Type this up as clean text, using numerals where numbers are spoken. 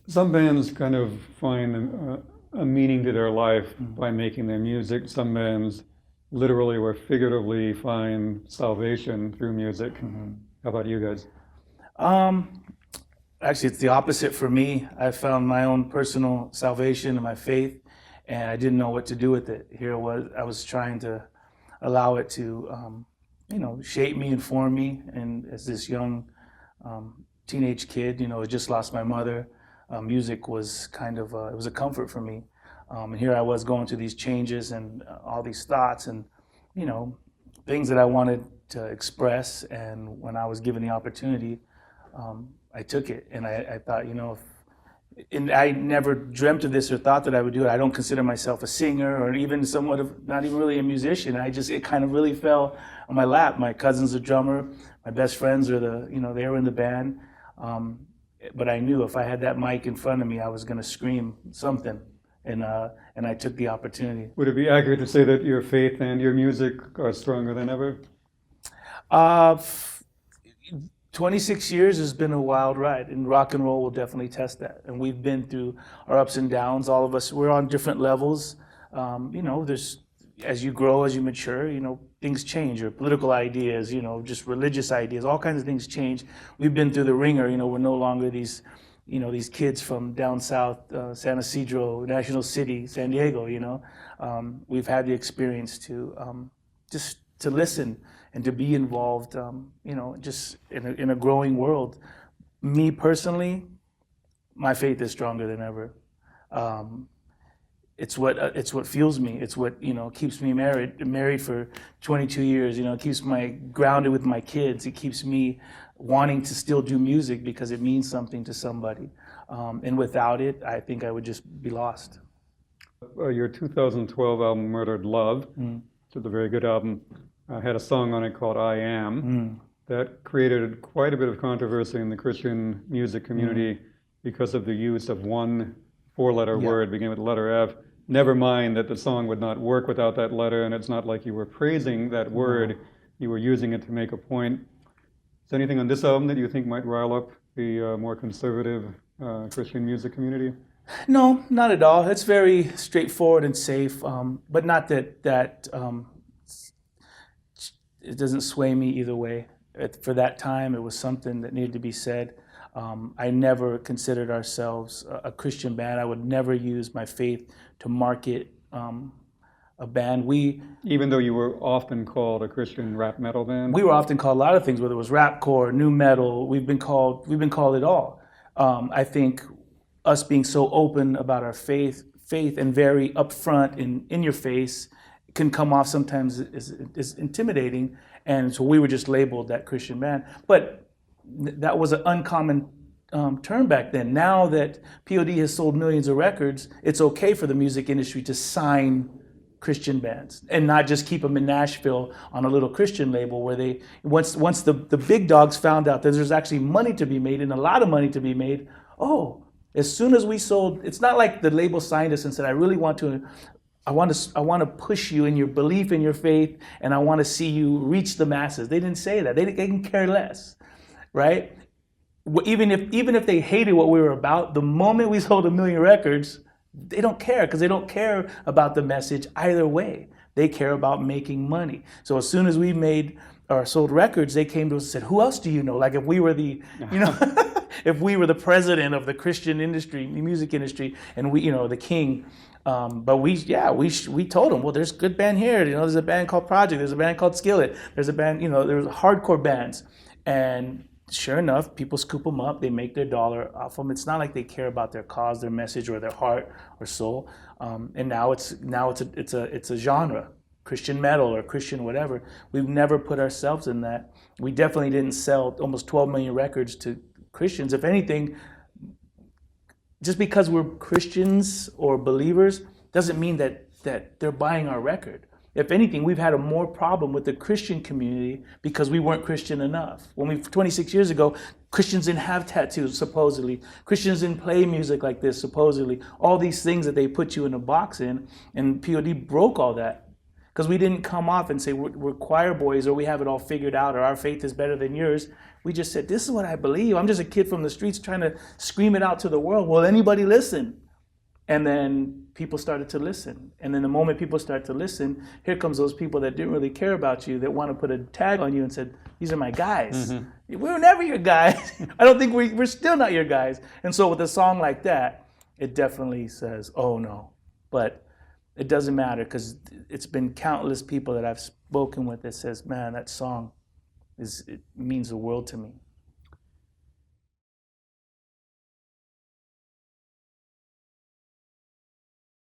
Some bands kind of find a meaning to their life by making their music. Some bands literally or figuratively find salvation through music. How about you guys? Um, Actually, it's the opposite for me. I found my own personal salvation in my faith, and I didn't know what to do with it. Here it was, I was trying to allow it to, shape me and form me. And as this young teenage kid, I just lost my mother. Music was kind of, it was a comfort for me. And here I was going through these changes and all these thoughts and, you know, things that I wanted to express. And when I was given the opportunity, I took it, and I thought, and I never dreamt of this or thought that I would do it. I don't consider myself a singer or even somewhat of, not even really a musician. It kind of really fell on my lap. My cousin's a drummer. My best friends are they were in the band. But I knew if I had that mic in front of me, I was going to scream something. And I took the opportunity. Would it be accurate to say that your faith and your music are stronger than ever? 26 years has been a wild ride, and rock and roll will definitely test that. And we've been through our ups and downs. All of us, we're on different levels. There's, as you grow, as you mature, things change. Your political ideas, just religious ideas, all kinds of things change. We've been through the ringer. We're no longer these kids from down south, San Ysidro, National City, San Diego. We've had the experience to just to listen and to be involved, just in a growing world. Me personally, my faith is stronger than ever. It's what fuels me. It's what keeps me married for 22 years. It keeps me grounded with my kids. It keeps me wanting to still do music because it means something to somebody. And without it, I think I would just be lost. Your 2012 album, Murdered Love, which is a very good album, had a song on it called I Am that created quite a bit of controversy in the Christian music community because of the use of one four-letter word beginning with the letter F. Never mind that the song would not work without that letter, and it's not like you were praising that word, you were using it to make a point. Is there anything on this album that you think might rile up the more conservative Christian music community? No, not at all. It's very straightforward and safe, but not that it doesn't sway me either way. For that time, it was something that needed to be said. I never considered ourselves a Christian band. I would never use my faith to market a band. Even though you were often called a Christian rap metal band? We were often called a lot of things, whether it was rapcore, new metal. We've been called it all. I think us being so open about our faith and very upfront and in your face can come off sometimes as intimidating, and so we were just labeled that Christian band. But that was an uncommon term back then. Now that P.O.D. has sold millions of records, it's okay for the music industry to sign Christian bands and not just keep them in Nashville on a little Christian label where they, once the big dogs found out that there's actually money to be made and a lot of money to be made, as soon as we sold, it's not like the label signed us and said, I want to push you in your belief in your faith, and I want to see you reach the masses. They didn't say that. They can care less, right? Even if they hated what we were about, the moment we sold 1 million records, they don't care because they don't care about the message either way. They care about making money. So as soon as we made or sold records, they came to us and said, "Who else do you know?" Like if we were if we were the president of the Christian industry, the music industry, and we, the king. But we told them, well, there's a good band here. There's a band called Project. There's a band called Skillet. There's a band, there's hardcore bands. And sure enough, people scoop them up. They make their dollar off them. It's not like they care about their cause, their message, or their heart or soul. And now it's a genre, Christian metal or Christian whatever. We've never put ourselves in that. We definitely didn't sell almost 12 million records to Christians. If anything, just because we're Christians or believers doesn't mean that they're buying our record. If anything, we've had a more problem with the Christian community because we weren't Christian enough. 26 years ago, Christians didn't have tattoos, supposedly. Christians didn't play music like this, supposedly. All these things that they put you in a box in, and P.O.D. broke all that. Because we didn't come off and say we're choir boys or we have it all figured out or our faith is better than yours. We just said, this is what I believe. I'm just a kid from the streets trying to scream it out to the world. Will anybody listen? And then people started to listen. And then the moment people start to listen, here comes those people that didn't really care about you, that want to put a tag on you and said, these are my guys. We were never your guys. I don't think we're still not your guys. And so with a song like that, it definitely says, oh no. But it doesn't matter, because it's been countless people that I've spoken with that says, man, that song it means the world to me.